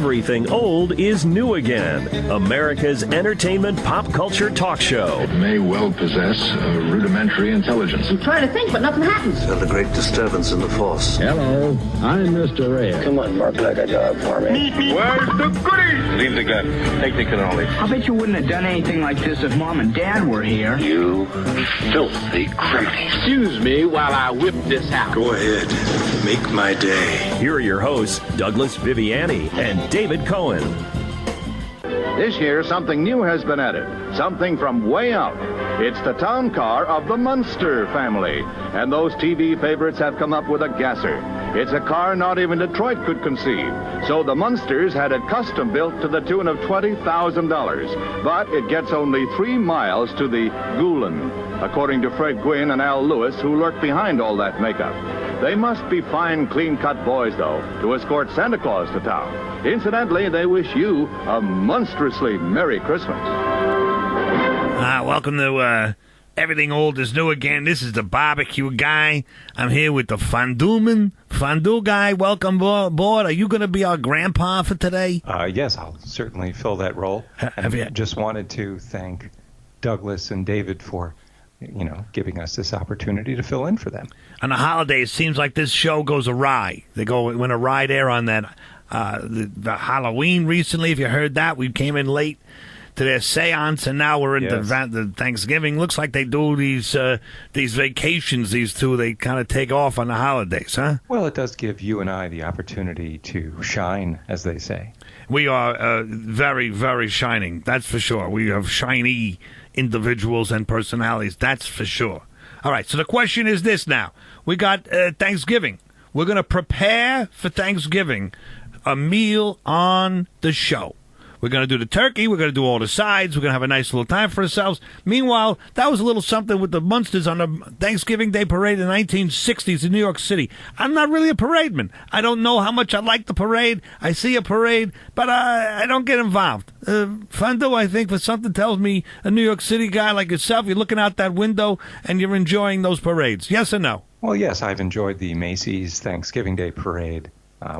Everything old is new again. America's entertainment pop culture talk show. It may well possess a rudimentary intelligence. I'm trying to think, but nothing happens. Felt a great disturbance in the force. Hello, I'm Mr. Red. Come on, bark like a dog for me. Where's the goodies? Leave the gun. Take the cannoli. I bet you wouldn't have done anything like this if Mom and Dad were here. You filthy criminal. Excuse me while I whip this out. Go ahead. Make my day. Here are your hosts, Douglas Viviani and David Cohen. This year, something new has been added. Something from way out. It's the town car of the Munster family. And those TV favorites have come up with a gasser. It's a car not even Detroit could conceive. So the Munsters had it custom built to the tune of $20,000. But it gets only 3 miles to the Goulin, according to Fred Gwynn and Al Lewis, who lurk behind all that makeup. They must be fine, clean-cut boys, though, to escort Santa Claus to town. Incidentally, they wish you a monstrously Merry Christmas. Welcome to Everything Old is New Again. This is the barbecue guy. I'm here with the fondue guy. Welcome aboard. Are you going to be our grandpa for today? Yes, I'll certainly fill that role. Just wanted to thank Douglas and David for giving us this opportunity to fill in for them. On the holidays, it seems like this show goes awry. Went awry there on that the Halloween recently. If you heard that, we came in late to their seance, and now we're into the Thanksgiving. Looks like they do these vacations. These two, they kind of take off on the holidays, huh? Well, it does give you and I the opportunity to shine, as they say. We are very, very shining. That's for sure. We have shiny individuals and personalities. That's for sure. All right, so the question is this now. We got Thanksgiving. We're going to prepare for Thanksgiving a meal on the show. We're going to do the turkey. We're going to do all the sides. We're going to have a nice little time for ourselves. Meanwhile, that was a little something with the Munsters on the Thanksgiving Day parade in the 1960s in New York City. I'm not really a parademan. I don't know how much I like the parade. I see a parade, but I don't get involved. Fondue, I think, for something tells me a New York City guy like yourself, you're looking out that window and you're enjoying those parades. Yes or no? Well, yes, I've enjoyed the Macy's Thanksgiving Day parade,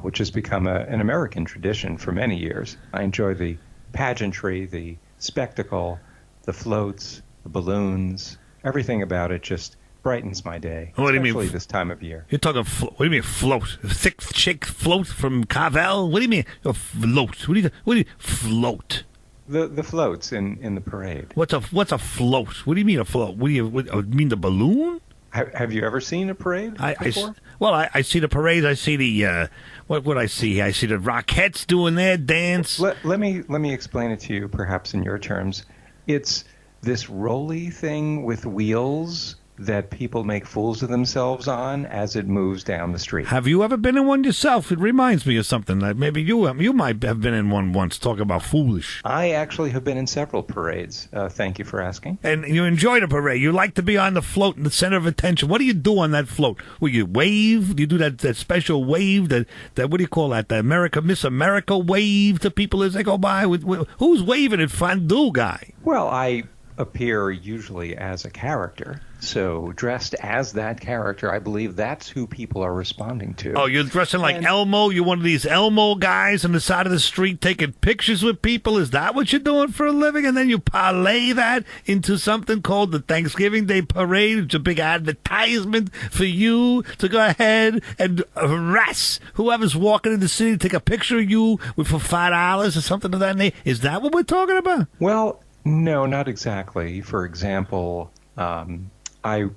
which has become an American tradition for many years. I enjoy the pageantry, the spectacle, the floats, the balloons, everything about it just brightens my day, what do you mean, especially this time of year. You're talking, what do you mean float? A thick chick float from Cavell? What do you mean a float? What do you float? The floats in the parade. What's a float? What do you mean a float? What do you mean the balloon? Have you ever seen a parade before? I see the parades. I see the what would I see? I see the Rockettes doing their dance. Let me explain it to you, perhaps in your terms. It's this rolly thing with wheels that people make fools of themselves on as it moves down the street. Have you ever been in one yourself? It reminds me of something. Maybe you might have been in one once. Talk about foolish. I actually have been in several parades. Thank you for asking. And you enjoy the parade. You like to be on the float in the center of attention. What do you do on that float? Will you wave? Do you do that special wave? That what do you call that? The Miss America wave to people as they go by? Who's waving at Fondue guy? Well, I appear usually as a character. So dressed as that character, I believe that's who people are responding to. Oh, you're dressing like Elmo? You're one of these Elmo guys on the side of the street taking pictures with people? Is that what you're doing for a living? And then you parlay that into something called the Thanksgiving Day Parade, which is a big advertisement for you to go ahead and harass whoever's walking in the city to take a picture of you for $5 or something of that nature. Is that what we're talking about? Well, no, not exactly. For example, I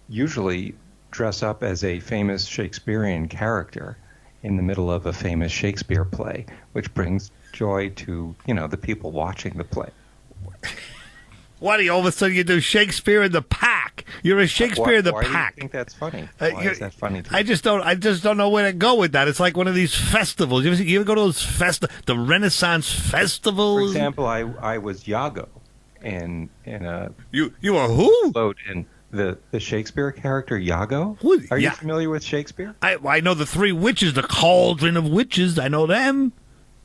usually dress up as a famous Shakespearean character in the middle of a famous Shakespeare play, which brings joy to, the people watching the play. What do you, all of a sudden you do Shakespeare in the pack? You're a Shakespeare in the pack. Why do you think that's funny? Why is that funny to you? I just don't know where to go with that. It's like one of these festivals. You ever go to those the Renaissance festivals? For example, I was Iago in a You are who? Float in the Shakespeare character Iago. Are you familiar with Shakespeare? I know the three witches, the cauldron of witches. I know them.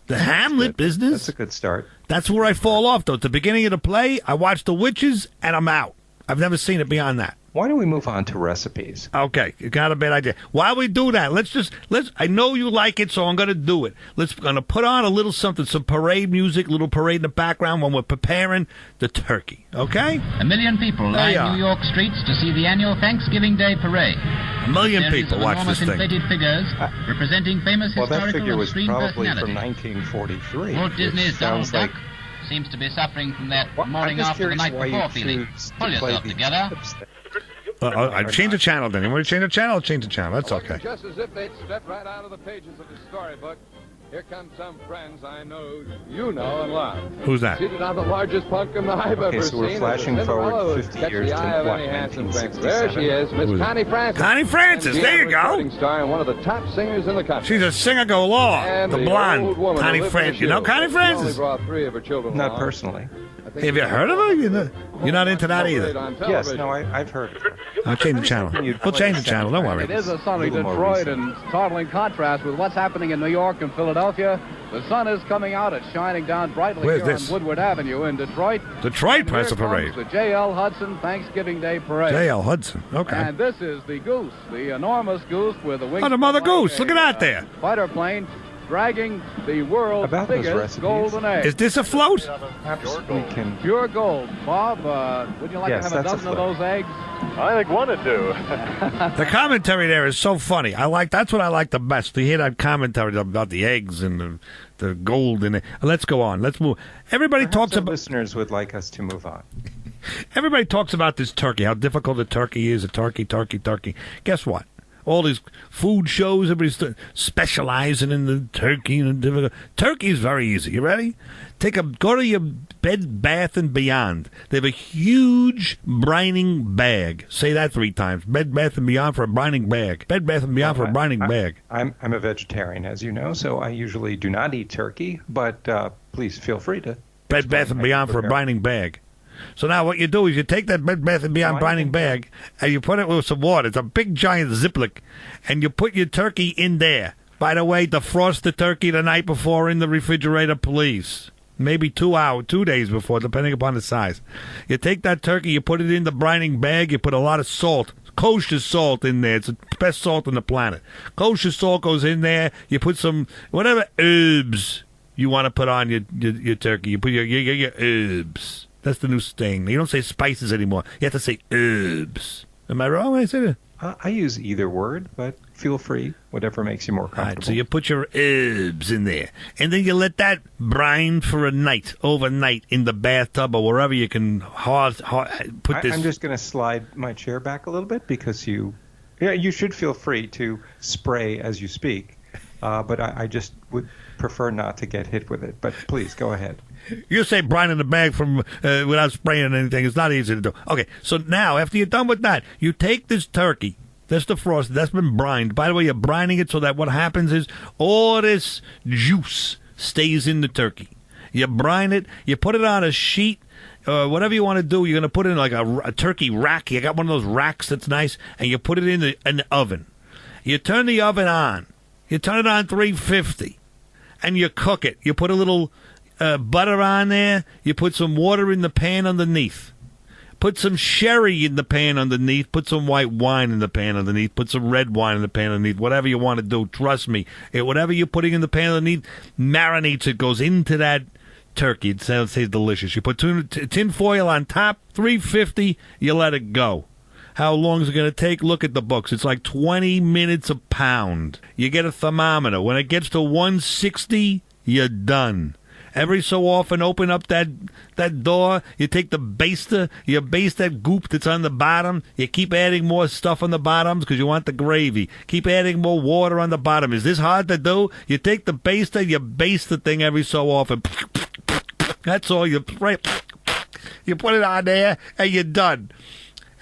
The Hamlet business. That's a good start. That's where I fall off, though. At the beginning of the play, I watch the witches, and I'm out. I've never seen it beyond that. Why don't we move on to recipes? Okay, you got a bad idea. While we do that, let's. I know you like it, so I'm going to do it. Gonna put on a little something, some parade music, little parade in the background when we're preparing the turkey. Okay? 1 million people line New York streets to see the annual Thanksgiving Day parade. 1 million people watch this thing. Inflated figures representing famous Well, that historical figure was extreme probably from personalities. 1943. Walt Disney's Donald sounds Duck like seems to be suffering from that I'm morning just after the curious night why you before feeling. choose to Pull play yourself these together. clips. I change the channel then. You want to change the channel? I'll change the channel. That's okay. Just as if they'd stepped right out of the pages of the storybook, here come some friends I know you know and love. Who's that? Seated on the largest pumpkin I've ever so we're seen. flashing forward 50 Catch years the to, eye of what, any handsome 1967? There she is, Miss Connie Francis. Connie Francis, And there you go. recording star and one of the top singers in the country. She's a singer galore. And The the blonde. old woman Connie who lived Francis. in You the know Connie shoe. She only Francis? brought 3 of her children Not along. personally. Have you heard of her? You're not into that either. Yes, no, I've heard of her. I'll change the channel. We'll change the channel. Don't worry. It is a sunny Little more Detroit recent. in startling contrast with what's happening in New York and Philadelphia. The sun is coming out. It's shining down brightly Where's here this? on Woodward Avenue in Detroit. Detroit And Press here Parade. comes the J.L. Hudson Thanksgiving Day Parade. J.L. Hudson. Okay. And this is the goose, the enormous goose with the wings. Oh, the mother like goose. Look at a, that there. Fighter plane dragging the world's About those biggest recipes. golden egg. Is this a float? Absolutely can. Pure gold. Bob, would you like Yes, to have a that's a dozen of float. those eggs? I think one would do. The commentary there is so funny. That's what I like the best. To hear that commentary about the eggs and the gold in it. Let's go on. Let's move. Everybody Perhaps talks our about. listeners would like us to move on. Everybody talks about this turkey. How difficult a turkey is. A turkey. Guess what? All these food shows, everybody's specializing in the turkey. And the turkey is very easy. You ready? Go to your Bed Bath and Beyond. They have a huge brining bag. Say that 3 times. Bed Bath and Beyond for a brining bag. Bed Bath and Beyond for a brining bag. I'm a vegetarian, as you know, so I usually do not eat turkey. But please feel free to. Bed Bath and Beyond for a brining bag. So now what you do is you take that Bed Bath & Beyond brining bag and you put it with some water. It's a big giant Ziploc. And you put your turkey in there. By the way, defrost the turkey the night before in the refrigerator, please. Maybe 2 days before, depending upon the size. You take that turkey, you put it in the brining bag, you put a lot of salt. Kosher salt in there. It's the best salt on the planet. Kosher salt goes in there. You put some, whatever herbs you want to put on your turkey. You put your herbs. That's the new thing. You don't say spices anymore. You have to say herbs. Am I wrong when I say that? I use either word, but feel free, whatever makes you more comfortable. All right, so you put your herbs in there, and then you let that brine for a night, overnight, in the bathtub or wherever you can put this. I'm just going to slide my chair back a little bit because you should feel free to spray as you speak, but I just would prefer not to get hit with it. But please, go ahead. You say brine in the bag from without spraying anything. It's not easy to do. Okay, so now, after you're done with that, you take this turkey. That's the frost. That's been brined. By the way, you're brining it so that what happens is all this juice stays in the turkey. You brine it. You put it on a sheet. Whatever you want to do, you're going to put it in like a turkey rack. You got one of those racks that's nice, and you put it in the oven. You turn the oven on. You turn it on 350, and you cook it. You put a little butter on there. You put some water in the pan underneath. Put some sherry in the pan underneath. Put some white wine in the pan underneath. Put some red wine in the pan underneath. Whatever you want to do, trust me. Whatever you're putting in the pan underneath marinates. It goes into that turkey. It sounds delicious. You put tin foil on top, 350. You let it go. How long is it going to take? Look at the books. It's like 20 minutes a pound. You get a thermometer. When it gets to 160, you're done. Every so often, open up that door. You take the baster. You baste that goop that's on the bottom. You keep adding more stuff on the bottoms because you want the gravy. Keep adding more water on the bottom. Is this hard to do? You take the baster. You baste the thing every so often. That's all. You put it on there, and you're done.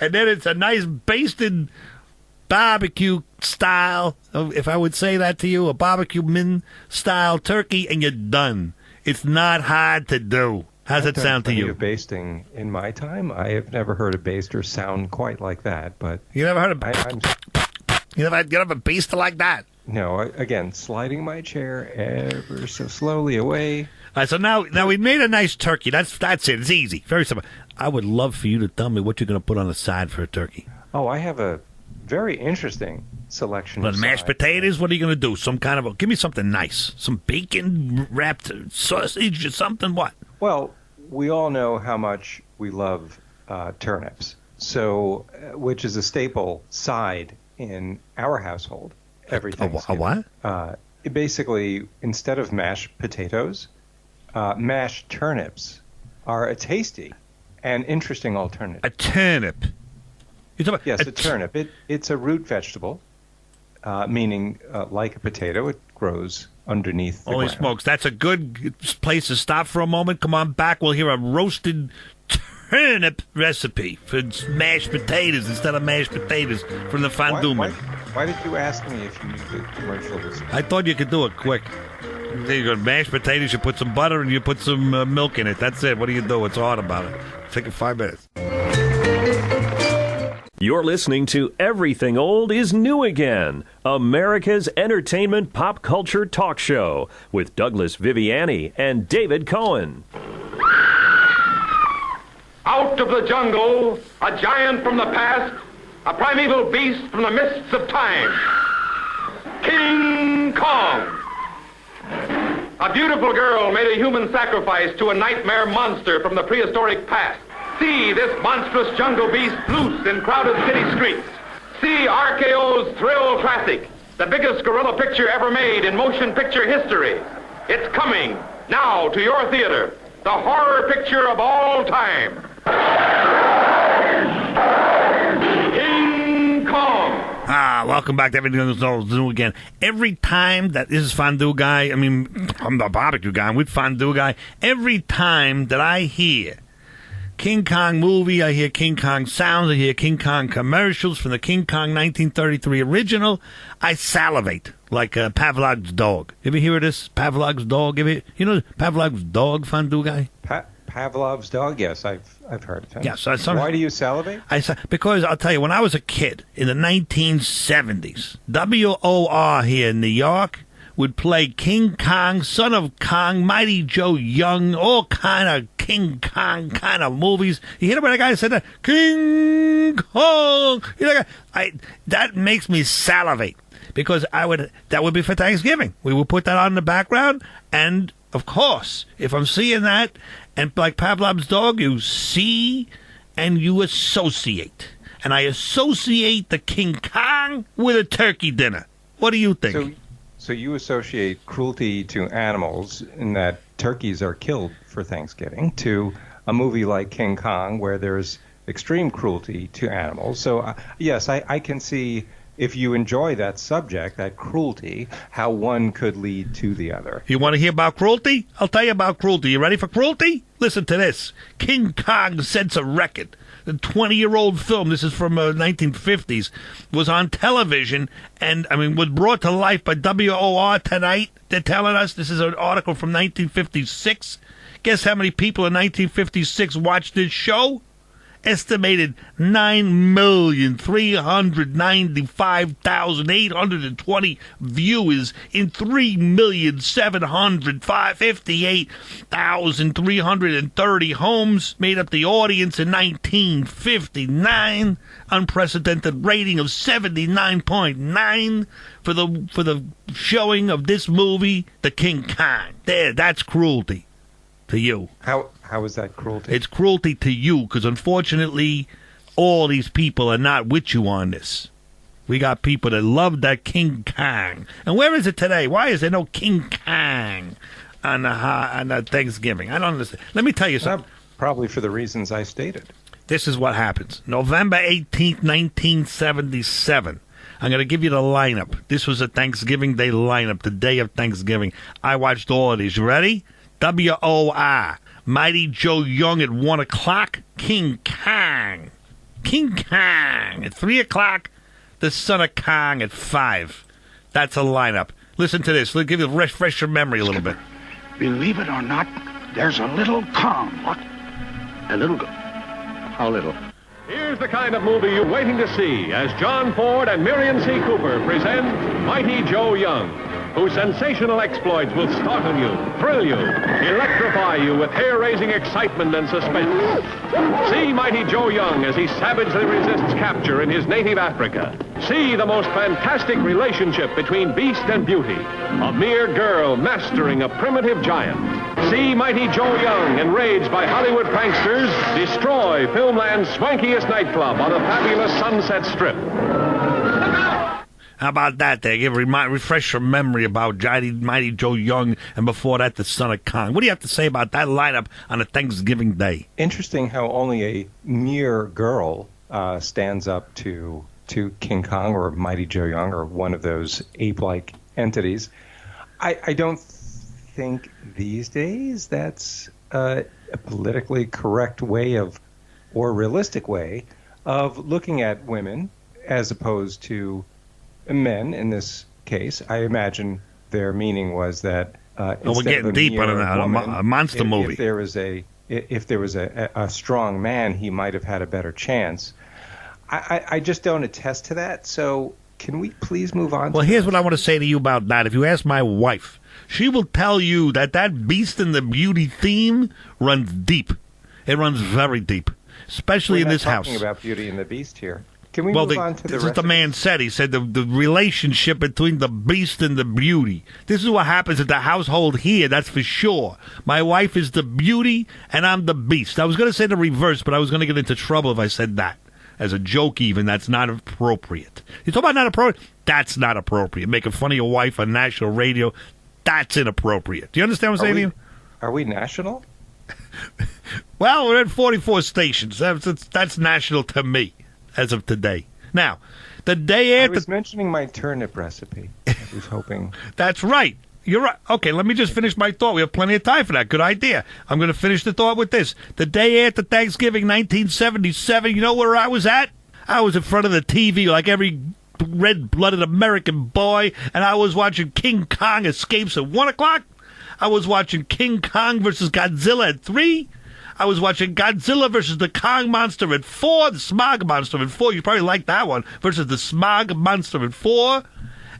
And then it's a nice basted barbecue style, if I would say that to you, a barbecue min style turkey, and you're done. It's not hard to do. How's it sound to you? Of basting in my time, I have never heard a baster sound quite like that. But you never heard of? You never had a baster like that? No. Again, sliding my chair ever so slowly away. All right, so now we made a nice turkey. That's it. It's easy, very simple. I would love for you to tell me what you're going to put on the side for a turkey. Oh, I have a very interesting selection. But mashed potatoes, what are you going to do? Some kind of give me something nice. Some bacon wrapped sausage or something, what? Well, we all know how much we love turnips, so which is a staple side in our household every Thanksgiving. A what? Basically, instead of mashed potatoes, mashed turnips are a tasty and interesting alternative. A turnip? Yes, a turnip. It's a root vegetable, meaning like a potato, it grows underneath the Holy ground. smokes, that's a good place to stop for a moment. Come on back. We'll hear a roasted turnip recipe for mashed potatoes instead of mashed potatoes from the Fondue Man. Why did you ask me if you knew the commercial was? I thought you could do it quick. There you go. Mashed potatoes, you put some butter and you put some milk in it. That's it. What do you do? What's hard about it? Take it 5 minutes. You're listening to Everything Old is New Again, America's entertainment pop culture talk show with Douglas Viviani and David Cohen. Out of the jungle, a giant from the past, a primeval beast from the mists of time. King Kong. A beautiful girl made a human sacrifice to a nightmare monster from the prehistoric past. See this monstrous jungle beast loose in crowded city streets. See RKO's Thrill Classic, the biggest gorilla picture ever made in motion picture history. It's coming now to your theater, the horror picture of all time. King Kong. Welcome back to Everything Old is New Again. Every time that this is Fondue Guy, I'm the barbecue guy, I'm with Fondue Guy. Every time that I hear King Kong movie, I hear King Kong sounds, I hear King Kong commercials from the King Kong 1933 original, I salivate like Pavlov's dog. You ever hear of this? Pavlov's dog? You know Pavlov's dog, Fondue Guy? Pavlov's dog? Yes, I've heard of him. Yes. Why do you salivate? Because I'll tell you, when I was a kid in the 1970s, WOR here in New York would play King Kong, Son of Kong, Mighty Joe Young, all kind of King Kong kind of movies. You hear about that guy that said that? King Kong! That makes me salivate because that would be for Thanksgiving. We would put that on in the background, and of course, if I'm seeing that, and like Pavlov's dog, you see and you associate. And I associate the King Kong with a turkey dinner. What do you think? So you associate cruelty to animals in that turkeys are killed for Thanksgiving to a movie like King Kong where there's extreme cruelty to animals. So, yes, I can see if you enjoy that subject, that cruelty, how one could lead to the other. You want to hear about cruelty? I'll tell you about cruelty. You ready for cruelty? Listen to this. King Kong sets a record. The 20-year-old film, this is from 1950s, was on television and, was brought to life by WOR tonight. They're telling us this is an article from 1956. Guess how many people in 1956 watched this show? Estimated 9,395,820 viewers in 3,758,330 homes made up the audience in 1959. Unprecedented rating of 79.9 for the showing of this movie, The King Kong. That's cruelty to you. How is that cruelty? It's cruelty to you because, unfortunately, all these people are not with you on this. We got people that love that King Kong. And where is it today? Why is there no King Kong on Thanksgiving? I don't understand. Let me tell you something. Probably for the reasons I stated. This is what happens. November 18th, 1977. I'm going to give you the lineup. This was a Thanksgiving Day lineup, the day of Thanksgiving. I watched all of these. You ready? WOR. Mighty Joe Young at 1 o'clock. King Kong. King Kong at 3 o'clock. The Son of Kong at 5. That's a lineup. Listen to this. Let's give you refresh your memory a little bit. Believe it or not, there's a little Kong. What? A little? How little? Here's the kind of movie you're waiting to see as John Ford and Miriam C. Cooper present Mighty Joe Young. whose sensational exploits will startle you, thrill you, electrify you with hair-raising excitement and suspense. See mighty Joe Young as he savagely resists capture in his native Africa. See the most fantastic relationship between beast and beauty, a mere girl mastering a primitive giant. See mighty Joe Young, enraged by Hollywood pranksters, destroy Filmland's swankiest nightclub on the fabulous Sunset Strip. How about that there? Refresh your memory about mighty Joe Young, and before that, the Son of Kong. What do you have to say about that lineup on a Thanksgiving Day? Interesting how only a mere girl stands up to King Kong or Mighty Joe Young or one of those ape-like entities. I don't think these days that's a politically correct way of, or realistic way of looking at women as opposed to men in this case. I imagine their meaning was that we're getting deep on a monster movie. If there was a strong man, he might have had a better chance. I just don't attest to that. So can we please move on? Well, here's what I want to say to you about that. If you ask my wife, she will tell you that Beast and the Beauty theme runs deep. It runs very deep, especially in this house. We're not talking about Beauty and the Beast here. Can we move on to the this rest is the man said. He said the relationship between the Beast and the Beauty. This is what happens at the household here, that's for sure. My wife is the Beauty, and I'm the Beast. I was going to say the reverse, but I was going to get into trouble if I said that. As a joke even, that's not appropriate. You talk about not appropriate? That's not appropriate. Making fun of your wife on national radio, that's inappropriate. Do you understand what I'm saying to you? Are we national? Well, we're at 44 stations. That's national to me. As of today. Now, the day after... I was mentioning my turnip recipe. I was hoping... That's right. You're right. Okay, let me just finish my thought. We have plenty of time for that. Good idea. I'm going to finish the thought with this. The day after Thanksgiving, 1977, you know where I was at? I was in front of the TV like every red-blooded American boy, and I was watching King Kong Escapes at 1 o'clock. I was watching King Kong versus Godzilla at 3. I was watching Godzilla versus the Kong Monster at 4, the Smog Monster at 4. You probably like that one. Versus the Smog Monster at 4.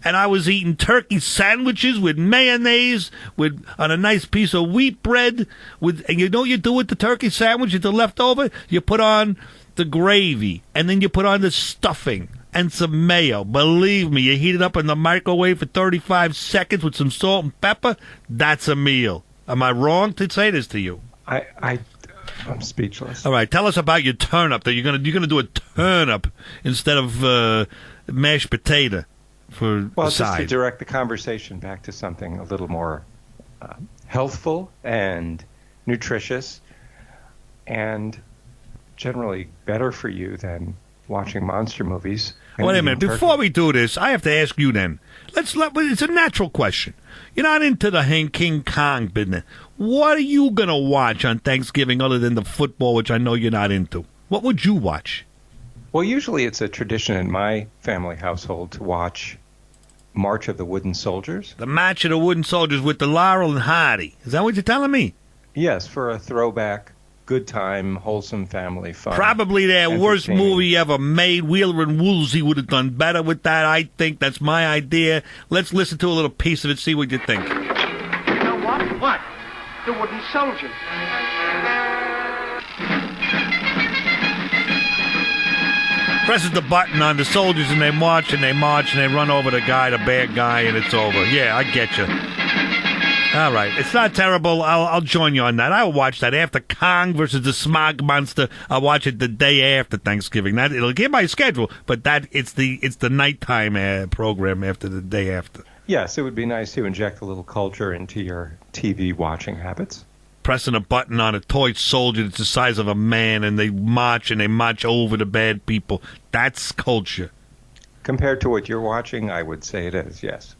And I was eating turkey sandwiches with mayonnaise, on a nice piece of wheat bread. And you know what you do with the turkey sandwich? It's left over. You put on the gravy, and then you put on the stuffing and some mayo. Believe me, you heat it up in the microwave for 35 seconds with some salt and pepper. That's a meal. Am I wrong to say this to you? I'm speechless. All right, tell us about your turnip. That you're gonna do a turnip instead of mashed potato for well, the side. Just to direct the conversation back to something a little more healthful and nutritious, and generally better for you than watching monster movies. Wait a minute. Before we do this, I have to ask you then. It's a natural question. You're not into the King Kong business. What are you going to watch on Thanksgiving other than the football, which I know you're not into? What would you watch? Well, usually it's a tradition in my family household to watch March of the Wooden Soldiers. The March of the Wooden Soldiers with the Laurel and Hardy. Is that what you're telling me? Yes, for a throwback, good time, wholesome family fun. Probably their worst movie ever made. Wheeler and Woolsey would have done better with that, I think. That's my idea. Let's listen to a little piece of it, see what you think. You know what? What? The Wooden Soldiers. Presses the button on the soldiers, and they march, and they run over the guy, the bad guy, and it's over. Yeah, I get you. All right. It's not terrible. I'll join you on that. I'll watch that after Kong versus the Smog Monster. I'll watch it the day after Thanksgiving. It'll get my schedule, but it's the nighttime program after the day after. Yes, it would be nice to inject a little culture into your TV watching habits. Pressing a button on a toy soldier that's the size of a man, and they march over the bad people. That's culture. Compared to what you're watching, I would say it is, yes.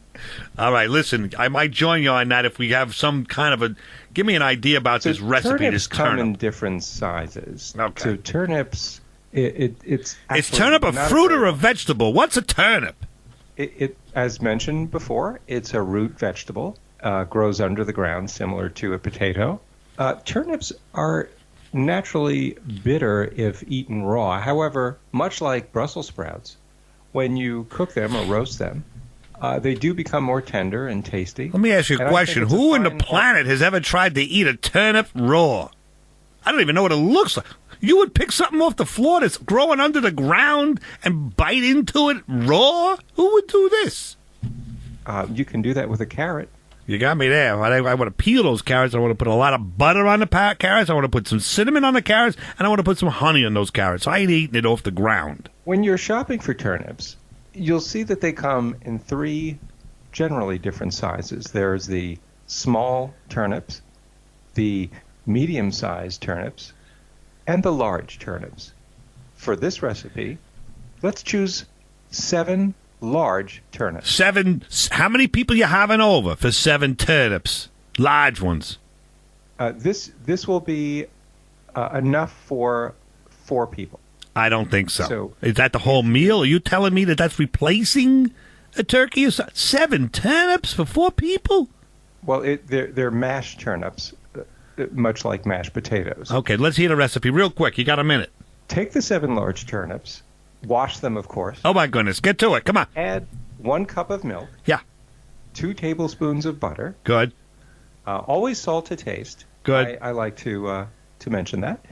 All right, listen, I might join you on that if we have some kind of give me an idea about this recipe, this turnip. Come in different sizes. Okay. So turnips, it's Is turnip a fruit or a vegetable? What's a turnip? It, as mentioned before, it's a root vegetable, grows under the ground, similar to a potato. Turnips are naturally bitter if eaten raw. However, much like Brussels sprouts, when you cook them or roast them, They do become more tender and tasty. Let me ask you a And I question. think it's Who a in the fine planet has ever tried to eat a turnip raw? I don't even know what it looks like. You would pick something off the floor that's growing under the ground and bite into it raw? Who would do this? You can do that with a carrot. You got me there. I want to peel those carrots. I want to put a lot of butter on the carrots. I want to put some cinnamon on the carrots. And I want to put some honey on those carrots. I ain't eating it off the ground. When you're shopping for turnips, you'll see that they come in 3 generally different sizes. There's the small turnips, the medium-sized turnips, and the large turnips. For this recipe, let's choose 7 large turnips. 7? How many people you having over for 7 turnips? Large ones. This will be enough for 4 people. I don't think so. Is that the whole meal? Are you telling me that that's replacing a turkey? Or 7 turnips for 4 people? Well, they're mashed turnips, much like mashed potatoes. Okay, let's hear the recipe real quick. You got a minute. Take the 7 large turnips, wash them, of course. Oh, my goodness. Get to it. Come on. Add 1 cup of milk. Yeah. 2 tablespoons of butter. Good. Always salt to taste. Good. I like to mention that.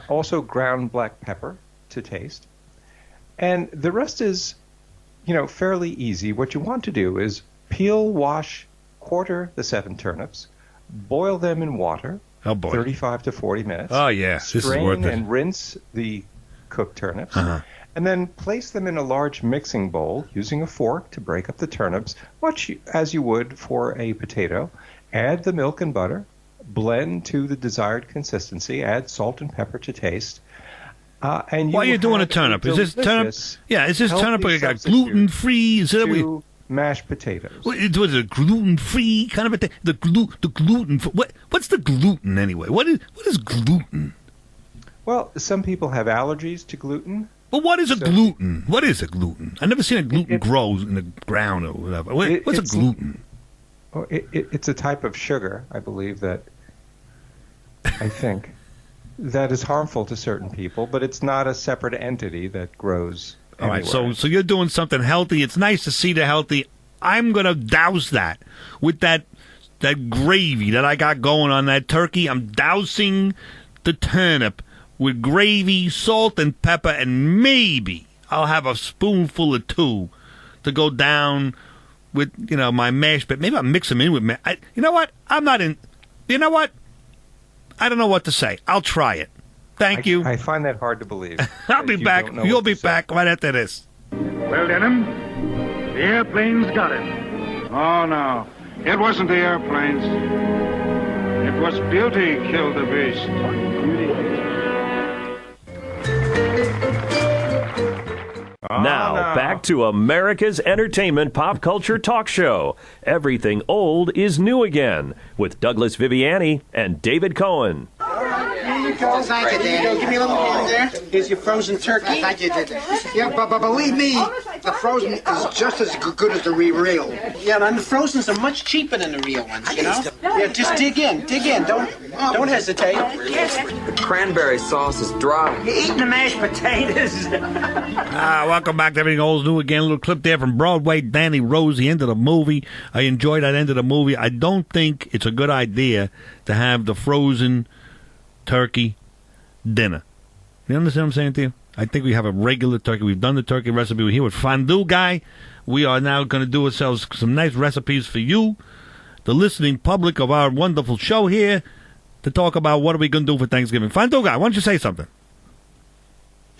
Also ground black pepper to taste. And the rest is, fairly easy. What you want to do is peel, wash, quarter the 7 turnips, boil them in water. Oh, boy. 35 to 40 minutes. Oh, yeah. This is worth Strain it. and rinse the cooked turnips. Uh-huh. And then place them in a large mixing bowl using a fork to break up the turnips, much as you would for a potato. Add the milk and butter. Blend to the desired consistency. Add salt and pepper to taste. And Why are you doing a turnip? Is this turnip? Yeah, is this turnip gluten free? Is it mashed potatoes? Was it gluten free kind of a thing? The gluten. What's the gluten anyway? What is gluten? Well, some people have allergies to gluten. But what is a gluten? What is a gluten? I've never seen a gluten grow in the ground or whatever. What's a gluten? It's a type of sugar, I believe, that that is harmful to certain people, but it's not a separate entity that grows anywhere. All right, so you're doing something healthy. It's nice to see the healthy. I'm going to douse that with that gravy that I got going on that turkey. I'm dousing the turnip with gravy, salt, and pepper, and maybe I'll have a spoonful or 2 to go down with, my mash, but maybe I'll mix them in with mash. You know what? I'm not in. You know what? I don't know what to say. I'll try it. Thank you. I find that hard to believe. I'll be back. You'll be back right after this. Well, Denham, the airplanes got it. Oh, no. It wasn't the airplanes. It was beauty killed the beast. Now, back to America's entertainment pop culture talk show. Everything old is new again with Douglas Viviani and David Cohen. Here you go. Thank you, Danny. Give me a little more there. Here's your frozen turkey. Thank you, Danny. Yeah, but believe me, the frozen is just as good as the real. Yeah, and the frozens are much cheaper than the real ones, you know? Yeah, just dig in. Don't hesitate. The cranberry sauce is dry. You're eating the mashed potatoes. Welcome back to Everything Old is New again. A little clip there from Broadway, Danny Rose, the end of the movie. I enjoyed that end of the movie. I don't think it's a good idea to have the frozen turkey dinner. You understand what I'm saying to you? I think we have a regular turkey. We've done the turkey recipe. We're here with Fondue Guy. We are now going to do ourselves some nice recipes for you, the listening public of our wonderful show here, to talk about what are we going to do for Thanksgiving. Fondue Guy, why don't you say something?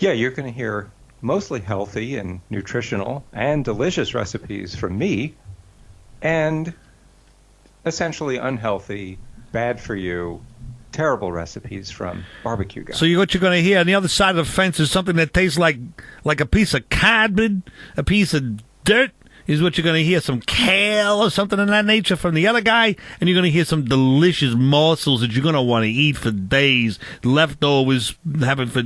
Yeah, you're going to hear mostly healthy and nutritional and delicious recipes from me, and essentially unhealthy, bad for you, terrible recipes from Barbecue Guy. So what you're going to hear on the other side of the fence is something that tastes like a piece of cardboard, a piece of dirt, is what you're going to hear. Some kale or something of that nature from the other guy, and you're going to hear some delicious morsels that you're going to want to eat for days, leftovers, having for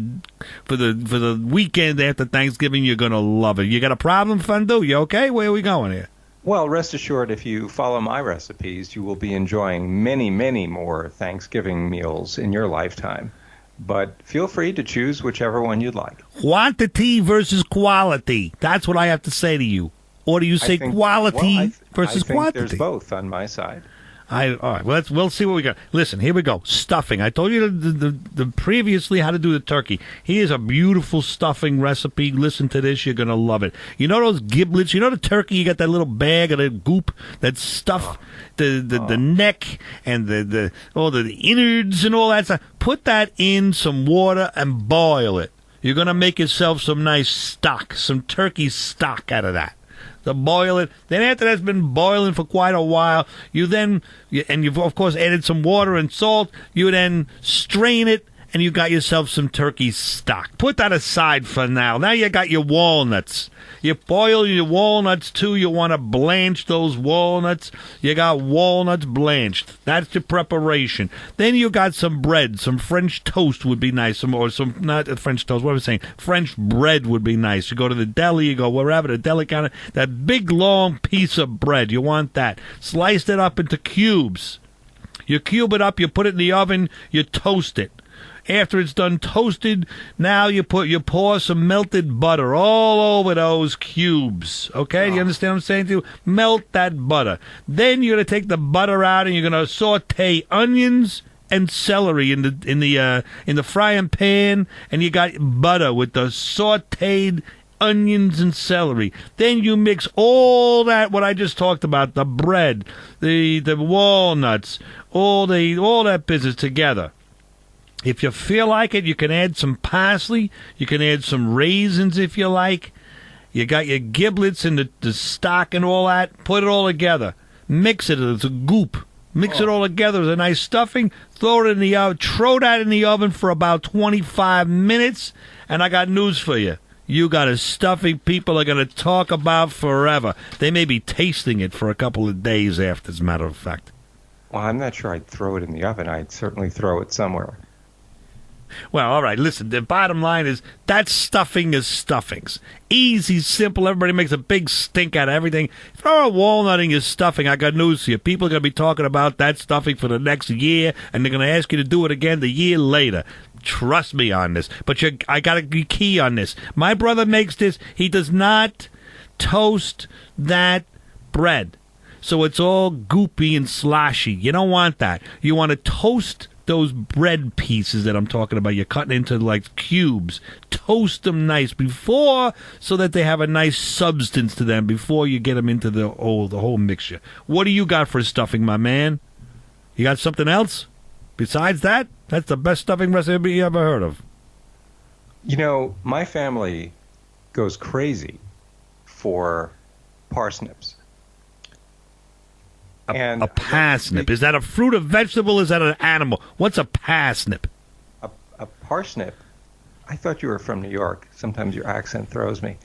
the weekend after Thanksgiving. You're going to love it. You got a problem, Fondue? You okay? Where are we going here? Well, rest assured, if you follow my recipes, you will be enjoying many, many more Thanksgiving meals in your lifetime. But feel free to choose whichever one you'd like. Quantity versus quality. That's what I have to say to you. or do you say quality versus I think quantity? There's both on my side. All right. Well, we'll see what we got. Listen, here we go. Stuffing. I told you the previously how to do the turkey. Here's a beautiful stuffing recipe. Listen to this. You're going to love it. You know those giblets? You know the turkey? You got that little bag of the goop, that stuff, the neck and the innards and all that stuff. Put that in some water and boil it. You're going to make yourself some nice stock, some turkey stock out of that. To boil it. Then after that's been boiling for quite a while, you've of course added some water and salt. You then strain it, and you got yourself some turkey stock. Put that aside for now. Now you got your walnuts. You boil your walnuts too. You want to blanch those walnuts. You got walnuts blanched. That's your preparation. Then you got some bread. Some French toast would be nice. Not French toast. What was I saying? French bread would be nice. You go to the deli. You go wherever, the deli counter. That big long piece of bread. You want that. Slice it up into cubes. You cube it up. You put it in the oven. You toast it. After it's done toasted, now you pour some melted butter all over those cubes. Okay, do you understand what I'm saying to you? Melt that butter. Then you're gonna take the butter out and you're gonna saute onions and celery in the frying pan, and you got butter with the sauteed onions and celery. Then you mix all that what I just talked about, the bread, the walnuts, all that business together. If you feel like it, you can add some parsley. You can add some raisins if you like. You got your giblets and the stock and all that. Put it all together. Mix it. It's a goop. Mix it all together. It's a nice stuffing. Throw it in the oven. Throw that in the oven for about 25 minutes. And I got news for you. You got a stuffing people are going to talk about forever. They may be tasting it for a couple of days after, as a matter of fact. Well, I'm not sure I'd throw it in the oven. I'd certainly throw it somewhere. Well, all right, listen, the bottom line is that stuffing is stuffings. Easy, simple, everybody makes a big stink out of everything. Throw a walnut in your stuffing, I got news for you. People are going to be talking about that stuffing for the next year, and they're going to ask you to do it again the year later. Trust me on this. But I got to be key on this. My brother makes this. He does not toast that bread. So it's all goopy and sloshy. You don't want that. You want to toast those bread pieces that I'm talking about. You're cutting into like cubes. Toast them nice before, so that they have a nice substance to them before you get them into the whole mixture. What do you got for stuffing, my man? You got something else besides that? That's the best stuffing recipe you ever heard of. You know, my family goes crazy for parsnips. A parsnip. Is that a fruit or vegetable? Is that an animal? What's a parsnip? A parsnip? I thought you were from New York. Sometimes your accent throws me.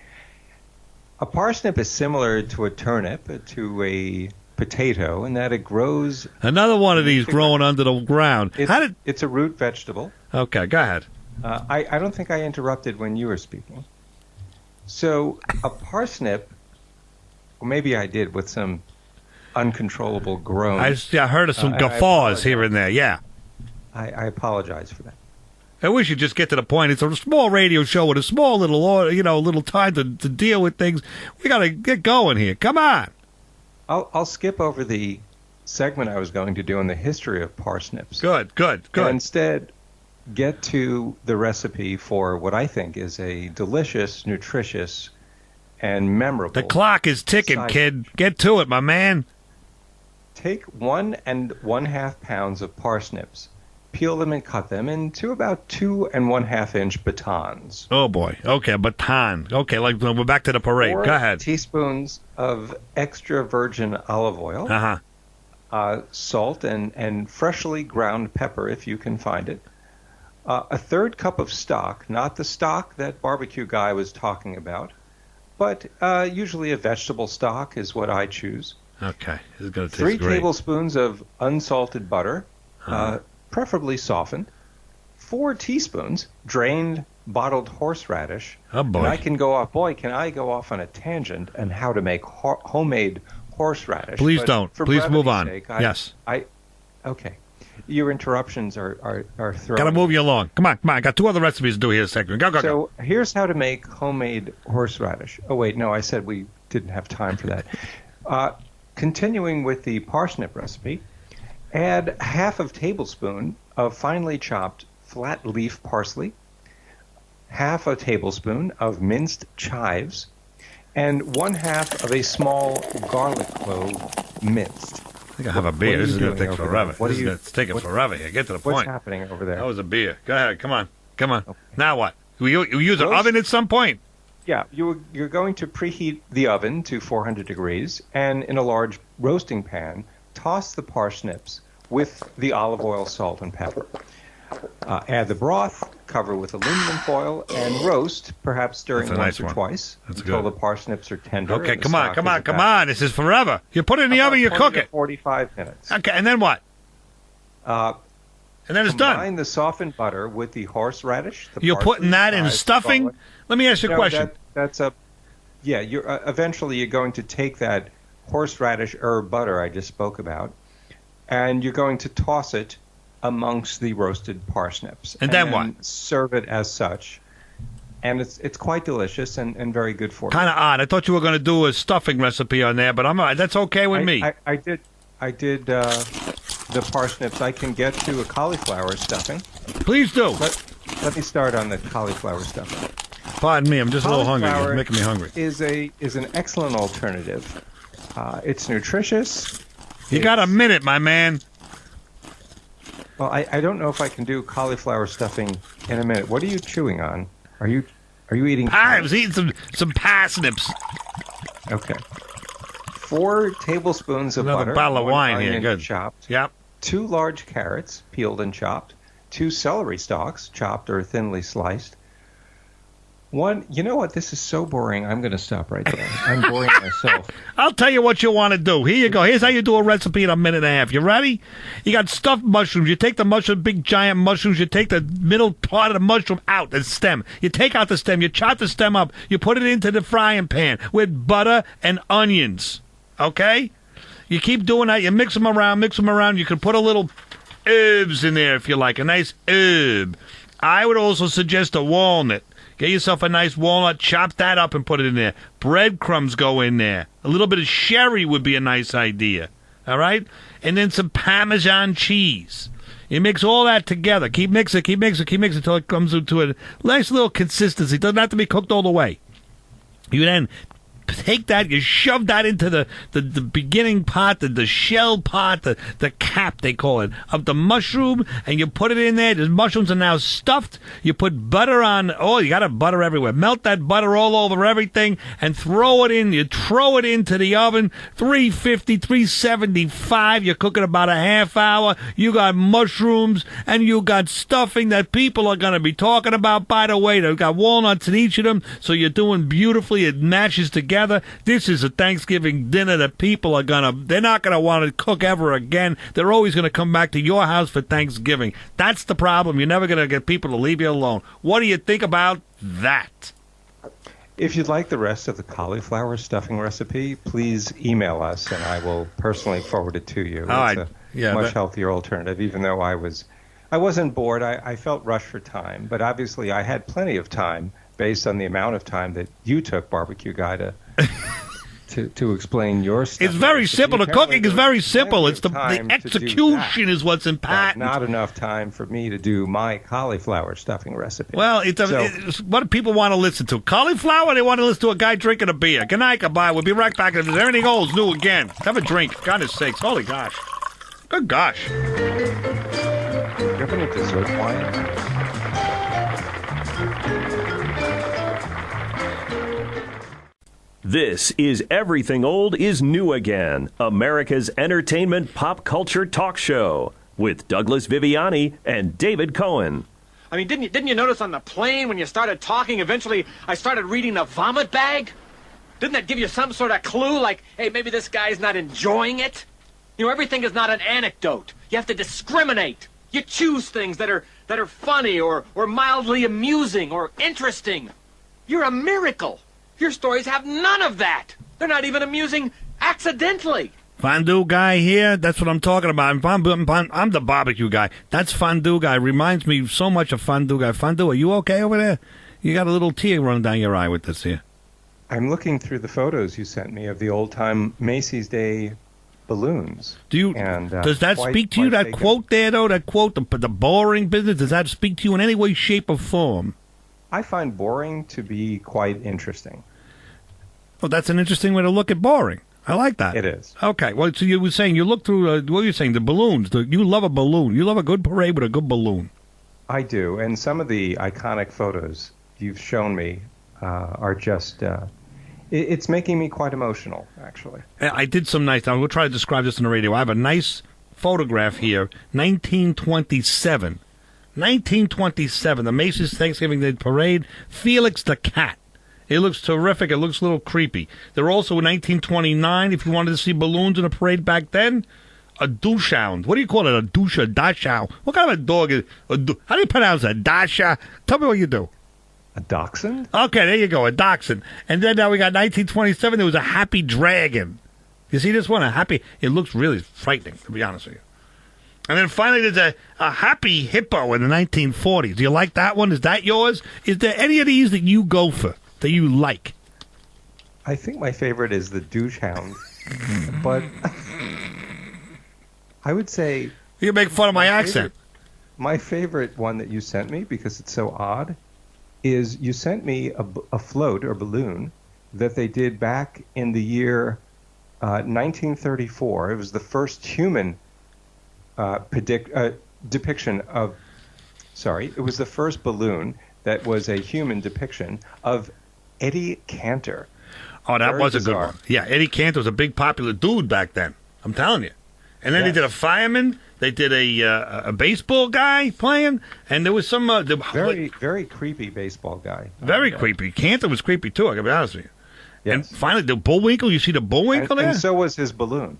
A parsnip is similar to a turnip, to a potato, in that it grows... Another one of these growing under the ground. It's a root vegetable. Okay, go ahead. I don't think I interrupted when you were speaking. So a parsnip, or maybe I did with some uncontrollable groans. I heard of some guffaws here and there, yeah. I apologize for that. I wish you'd just get to the point. It's a small radio show with a small little time to deal with things. We got to get going here. Come on. I'll skip over the segment I was going to do on the history of parsnips. Good. And instead, get to the recipe for what I think is a delicious, nutritious, and memorable... The clock is ticking, kid. Get to it, my man. Take 1 1/2 pounds of parsnips, peel them and cut them into about 2 1/2 inch batons. Oh boy. Okay, baton. Okay, like we're back to the parade. 4 Go ahead. teaspoons of extra virgin olive oil. Salt and freshly ground pepper if you can find it. A 1/3 cup of stock, not the stock that barbecue guy was talking about, but usually a vegetable stock is what I choose. Okay, this is going to taste 3 great. tablespoons of unsalted butter, preferably softened. 4 teaspoons drained bottled horseradish. Oh boy! And I can go off on a tangent on how to make homemade horseradish. Please but don't. For Please move on. sake, Yes. Okay. Your interruptions are throwing. Got to move you along. Come on. I got 2 other recipes to do here in a second. Go. So here's how to make homemade horseradish. Oh, wait, no, I said we didn't have time for that. Continuing with the parsnip recipe, add half a tablespoon of finely chopped flat leaf parsley, half a tablespoon of minced chives, and 1/2 of a small garlic clove minced. I think I have a beer. This is going to take forever. It's taking forever here. Get to the point. What's happening over there? That was a beer. Go ahead. Come on. Okay. Now what? You use an oven at some point? Yeah. You're going to preheat the oven to 400 degrees, and in a large roasting pan, toss the parsnips with the olive oil, salt, and pepper. Add the broth, cover with aluminum foil, and roast, perhaps stirring once or twice until the parsnips are tender. Okay, come on. This is forever. You put it in the oven, you cook it. 45 minutes. Okay, and then what? And then it's done. Combine the softened butter with the horseradish. You're putting that in stuffing? Let me ask you a question. Eventually you're going to take that horseradish herb butter I just spoke about, and you're going to toss it amongst the roasted parsnips. And then what? Serve it as such. And it's quite delicious and very good for you. Kind of odd. I thought you were going to do a stuffing recipe on there, but that's okay with me. I did the parsnips. I can get to a cauliflower stuffing. Please do. Let me start on the cauliflower stuffing. Pardon me, I'm just a little hungry. You're making me hungry. Is an excellent alternative. It's nutritious. You got a minute, my man. Well, I don't know if I can do cauliflower stuffing in a minute. What are you chewing on? Are you eating? I was eating some parsnips. Okay. 4 tablespoons of Another butter. bottle of wine here. Good. Chopped. Yep. 2 large carrots, peeled and chopped. 2 celery stalks, chopped or thinly sliced. 1. You know what? This is so boring. I'm going to stop right there. I'm boring myself. I'll tell you what you want to do. Here you go. Here's how you do a recipe in a minute and a half. You ready? You got stuffed mushrooms. You take the big giant mushrooms. You take the middle part of the mushroom out, the stem. You take out the stem. You chop the stem up. You put it into the frying pan with butter and onions. Okay? You keep doing that. You mix them around. You can put a little herbs in there if you like. A nice herb. I would also suggest a walnut. Get yourself a nice walnut, chop that up and put it in there. Breadcrumbs go in there. A little bit of sherry would be a nice idea. All right? And then some Parmesan cheese. You mix all that together. Keep mixing until it comes into a nice little consistency. It doesn't have to be cooked all the way. You then take that, you shove that into the beginning pot, the shell pot, the cap, they call it, of the mushroom, and you put it in there. The mushrooms are now stuffed. You put butter on. Oh, you got to butter everywhere. Melt that butter all over everything and throw it in. You throw it into the oven, 350, 375. You cook it about a half hour. You got mushrooms and you got stuffing that people are going to be talking about. By the way, they've got walnuts in each of them, so you're doing beautifully. It matches together. This is a Thanksgiving dinner that people they're not going to want to cook ever again. They're always going to come back to your house for Thanksgiving. That's the problem. You're never going to get people to leave you alone. What do you think about that? If you'd like the rest of the cauliflower stuffing recipe, please email us and I will personally forward it to you. It's a much healthier alternative, even though I wasn't bored. I felt rushed for time, but obviously I had plenty of time based on the amount of time that you took, Barbecue Guy, to explain your stuff. It's very simple. The cooking is very simple. It's the execution is what's important. Not enough time for me to do my cauliflower stuffing recipe. Well, it's what do people want to listen to? Cauliflower? They want to listen to a guy drinking a beer. Good night, goodbye. We'll be right back. If there's anything old, new again. Have a drink. Goodness sakes. Holy gosh. Good gosh. You have any dessert wine? This is Everything Old is New Again, America's entertainment pop culture talk show with Douglas Viviani and David Cohen. I mean, didn't you notice on the plane when you started talking, eventually I started reading a vomit bag? Didn't that give you some sort of clue, like, hey, maybe this guy's not enjoying it? You know, everything is not an anecdote. You have to discriminate. You choose things that are funny or mildly amusing or interesting. You're a miracle. Your stories have none of that. They're not even amusing accidentally. Fondue guy here, that's what I'm talking about. I'm the barbecue guy. That's fondue guy. Reminds me so much of fondue guy. Fondue, are you okay over there? You got a little tear running down your eye with this here. I'm looking through the photos you sent me of the old-time Macy's Day balloons. Does that speak to you, that quote there, though? That quote, the boring business, does that speak to you in any way, shape, or form? I find boring to be quite interesting. Well, that's an interesting way to look at boring. I like that. It is. Okay. Well, so you were saying you look through, what were you saying, the balloons. You love a balloon. You love a good parade with a good balloon. I do. And some of the iconic photos you've shown me are just, it's making me quite emotional, actually. I did some nice, I will try to describe this on the radio. I have a nice photograph here, 1927. 1927, the Macy's Thanksgiving Day Parade, Felix the Cat. It looks terrific. It looks a little creepy. There were also in 1929, if you wanted to see balloons in a parade back then, a dachshund. What do you call it? A dusha, dachshund. What kind of a dog is how do you pronounce that? Dasha? Tell me what you do. A dachshund? Okay, there you go, a dachshund. And then now we got 1927, there was a happy dragon. You see this one? It looks really frightening, to be honest with you. And then finally there's a happy hippo in the 1940s. Do you like that one? Is that yours? Is there any of these that you go for, that you like? I think my favorite is the douche hound. But I would say... You make fun of my accent. My favorite one that you sent me, because it's so odd, is you sent me a float or balloon that they did back in the year 1934. It was the first human depiction of... Sorry, it was the first balloon that was a human depiction of Eddie Cantor. Oh, that Very was bizarre. a good one. Yeah, Eddie Cantor was a big popular dude back then. I'm telling you. And then they did a fireman. They did a baseball guy playing, and there was some very creepy baseball guy. Very creepy. Cantor was creepy too. I gotta be honest with you. Yes. And finally, the Bullwinkle. You see the Bullwinkle there? And so was his balloon.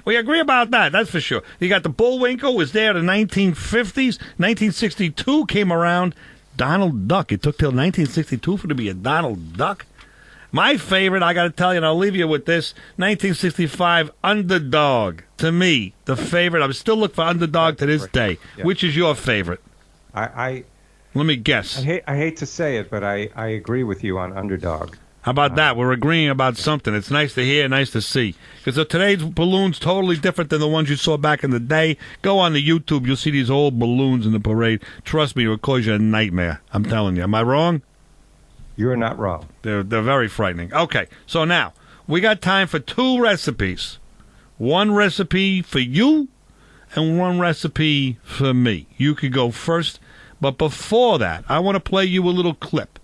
We agree about that. That's for sure. You got the Bullwinkle was there in the 1950s. 1962 came around. Donald Duck. It took till 1962 for it to be a Donald Duck. My favorite, I got to tell you, and I'll leave you with this, 1965 Underdog. To me, the favorite. I'm still looking for Underdog to this day. Yeah. Which is your favorite? Let me guess. I hate to say it, but I agree with you on Underdog. How about that? We're agreeing about something. It's nice to hear, nice to see. Because today's balloons totally different than the ones you saw back in the day. Go on the YouTube, you'll see these old balloons in the parade. Trust me, it will cause you a nightmare. I'm telling you. Am I wrong? You're not wrong. They're very frightening. Okay, so now, we got time for 2 recipes. One recipe for you, and one recipe for me. You could go first, but before that, I want to play you a little clip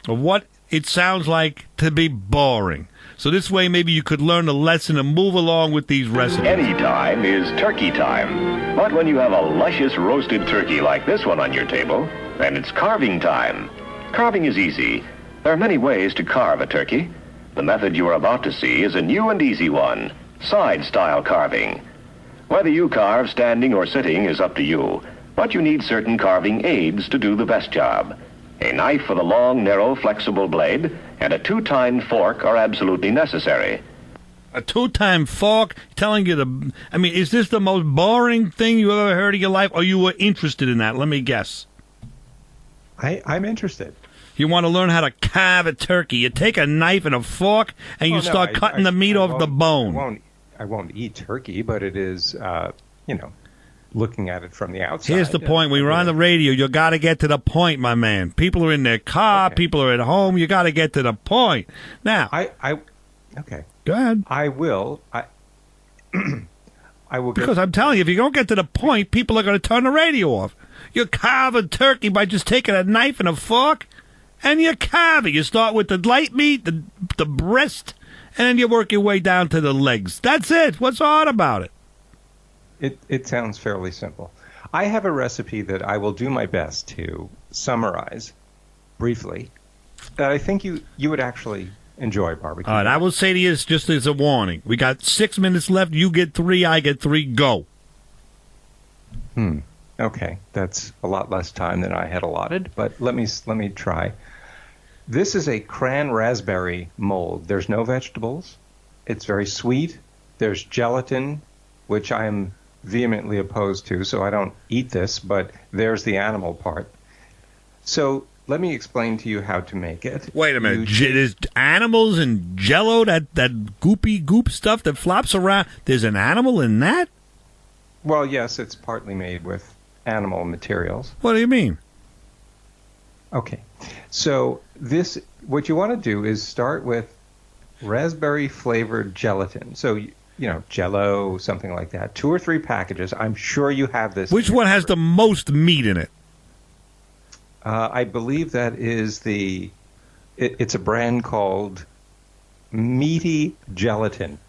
of what it sounds like to be boring. So this way, maybe you could learn a lesson and move along with these recipes. Any time is turkey time. But when you have a luscious roasted turkey like this one on your table, then it's carving time. Carving is easy. There are many ways to carve a turkey. The method you are about to see is a new and easy one, side-style carving. Whether you carve standing or sitting is up to you, but you need certain carving aids to do the best job. A knife with a long, narrow, flexible blade and a 2-tined fork are absolutely necessary. A 2-time fork telling you to... I mean, is this the most boring thing you ever heard in your life, or you were interested in that? Let me guess. I'm interested. You want to learn how to carve a turkey. You take a knife and a fork, and you start cutting the meat off the bone. I won't eat turkey, but it is, looking at it from the outside. Here's the point. When you're on the radio, you got to get to the point, my man. People are in their car. Okay. People are at home. You got to get to the point. Now. Okay. Go ahead. I will. I will. Because I'm telling you, if you don't get to the point, people are going to turn the radio off. You carve a turkey by just taking a knife and a fork, and you carve it. You start with the light meat, the breast, and then you work your way down to the legs. That's it. What's hard about it? It sounds fairly simple. I have a recipe that I will do my best to summarize briefly that I think you would actually enjoy, barbecue. All right, I will say to you just as a warning. We got 6 minutes left. You get 3, I get 3. Go. Okay, that's a lot less time than I had allotted, but let me try. This is a cran raspberry mold. There's no vegetables. It's very sweet. There's gelatin, which I am vehemently opposed to, so I don't eat this, but there's the animal part. So let me explain to you how to make it. Wait a minute. There's animals in Jell-O, that goopy goop stuff that flops around. There's an animal in that? Well, yes, it's partly made with animal materials. What do you mean? Okay. So what you want to do is start with raspberry-flavored gelatin. So, Jell-O, something like that. 2 or 3 packages. I'm sure you have this. Which one has the most meat in it? I believe that is it's a brand called Meaty Gelatin.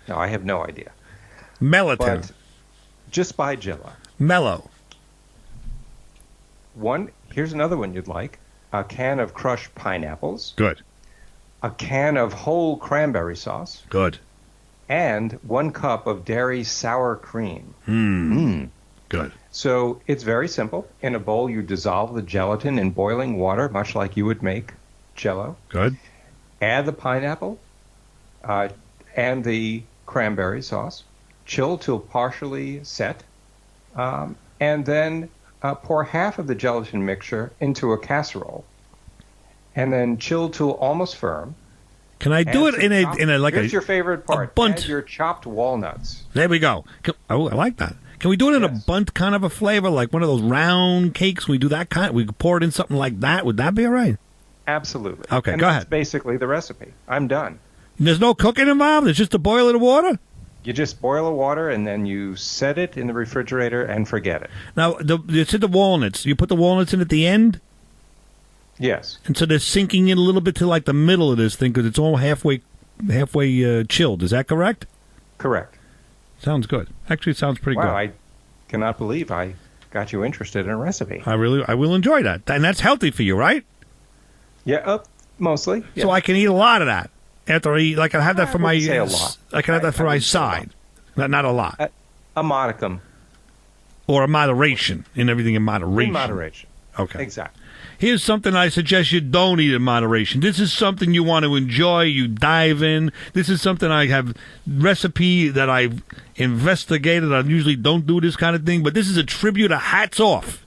No, I have no idea. Melatonin. But just buy Jell-O. Mellow. Here's another one you'd like. A can of crushed pineapples. Good. A can of whole cranberry sauce. Good. And 1 cup of dairy sour cream. Good. So it's very simple. In a bowl, you dissolve the gelatin in boiling water, much like you would make Jell-O. Good. Add the pineapple and the cranberry sauce. Chill till partially set. And then pour half of the gelatin mixture into a casserole. And then chill till almost firm. Can I do it in a like Here's your favorite part. A bunt. Add your chopped walnuts. There we go. I like that. Can we do it in a bunt kind of a flavor, like one of those round cakes? We do that kind. We pour it in something like that. Would that be all right? Absolutely. Okay, and go that's ahead. Basically the recipe. I'm done. There's no cooking involved? It's just a boil of the water? You just boil the water, and then you set it in the refrigerator and forget it. Now, you said the walnuts. You put the walnuts in at the end? Yes. And so they're sinking in a little bit to like the middle of this thing because it's all halfway chilled. Is that correct? Correct. Sounds good. Actually, it sounds pretty good. I cannot believe I got you interested in a recipe. I will enjoy that. And that's healthy for you, right? Yeah, mostly. Yeah. So I can eat a lot of that. After I eat, like I have that for my a lot. I can have that for my side. Not a lot. A modicum. Or a moderation. In everything in moderation. In moderation. Okay. Exactly. Here's something I suggest you don't eat in moderation. This is something you want to enjoy. You dive in. This is something I have recipe that I've investigated. I usually don't do this kind of thing, but this is a tribute, a hats off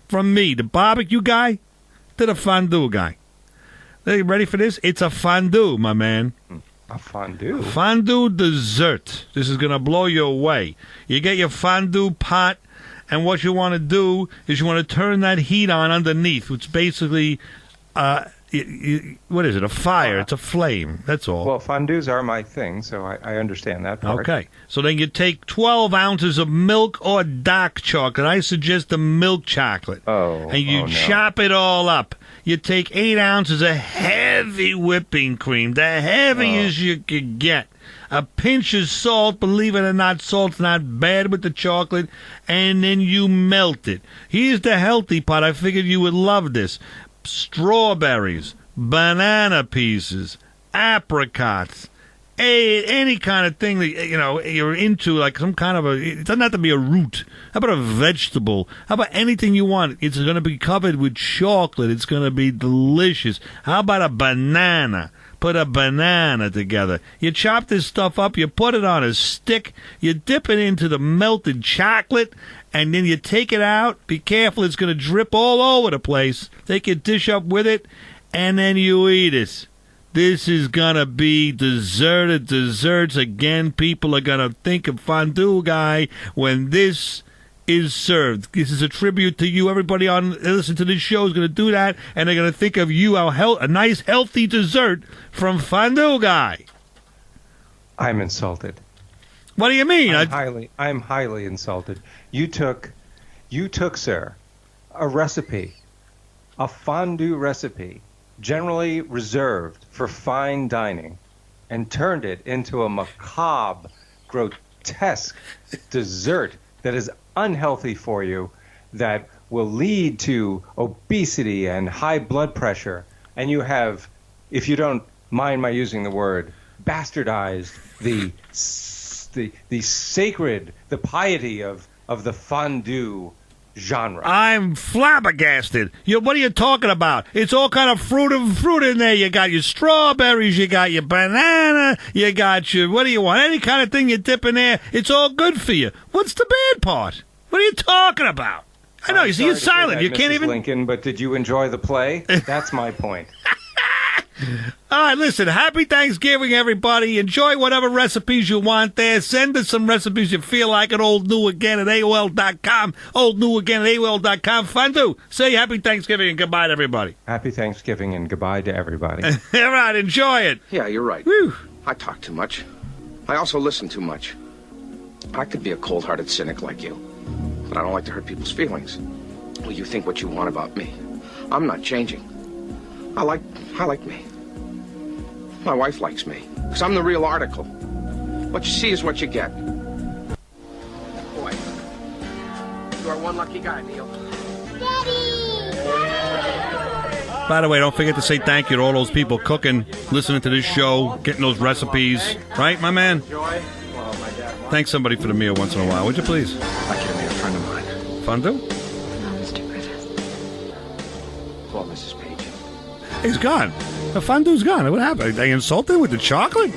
from me, the barbecue guy, to the fondue guy. Are you ready for this? It's a fondue, my man. A fondue? Fondue dessert. This is going to blow you away. You get your fondue pot. And what you want to do is you want to turn that heat on underneath, which basically, what is it? A fire. It's a flame. That's all. Well, fondues are my thing, so I understand that part. Okay. So then you take 12 ounces of milk or dark chocolate. I suggest the milk chocolate. And you chop it all up. You take 8 ounces of heavy whipping cream, the heaviest you could get. A pinch of salt, believe it or not, salt's not bad with the chocolate, and then you melt it. Here's the healthy part. I figured you would love this. Strawberries, banana pieces, apricots, any kind of thing that you're into, like some kind of it doesn't have to be a root. How about a vegetable? How about anything you want? It's going to be covered with chocolate. It's going to be delicious. How about a banana? Put a banana together. You chop this stuff up, you put it on a stick, you dip it into the melted chocolate, and then you take it out. Be careful, it's going to drip all over the place. Take your dish up with it, and then you eat it. This is going to be deserted desserts. Again, people are going to think of Fondue Guy when this is served. This is a tribute to you. Everybody on listen to this show is going to do that, and they're going to think of you, a nice, healthy dessert from Fondue Guy. I'm insulted. What do you mean? I'm highly insulted. You took, sir, a recipe, a fondue recipe, generally reserved for fine dining, and turned it into a macabre, grotesque dessert that is unhealthy for you, that will lead to obesity and high blood pressure. And you have, if you don't mind my using the word, bastardized the sacred, the piety of the fondue genre. I'm flabbergasted. What are you talking about? It's all kind of fruit in there. You got your strawberries, you got your banana, you got your, what do you want? Any kind of thing you dip in there, it's all good for you. What's the bad part? What are you talking about? I know, you're silent. You can't even... Lincoln, but did you enjoy the play? That's my point. All right, listen, happy Thanksgiving, everybody. Enjoy whatever recipes you want there. Send us some recipes you feel like at oldnewagain at AOL.com. Oldnewagain at AOL.com. Fondue, say happy Thanksgiving and goodbye to everybody. Happy Thanksgiving and goodbye to everybody. All right, enjoy it. Yeah, you're right. Whew. I talk too much. I also listen too much. I could be a cold-hearted cynic like you, but I don't like to hurt people's feelings. Well, you think what you want about me. I'm not changing. I like me. My wife likes me, because I'm the real article. What you see is what you get. Boy, you are one lucky guy, Neil. By the way, don't forget to say thank you to all those people cooking, listening to this show, getting those recipes. Right, my man? Thank somebody for the meal once in a while, would you please? I can be a friend of mine. Fondue? No, Mr. Griffith. Call Mrs. Page. He's gone. The fondue's gone. What happened? They insulted him with the chocolate?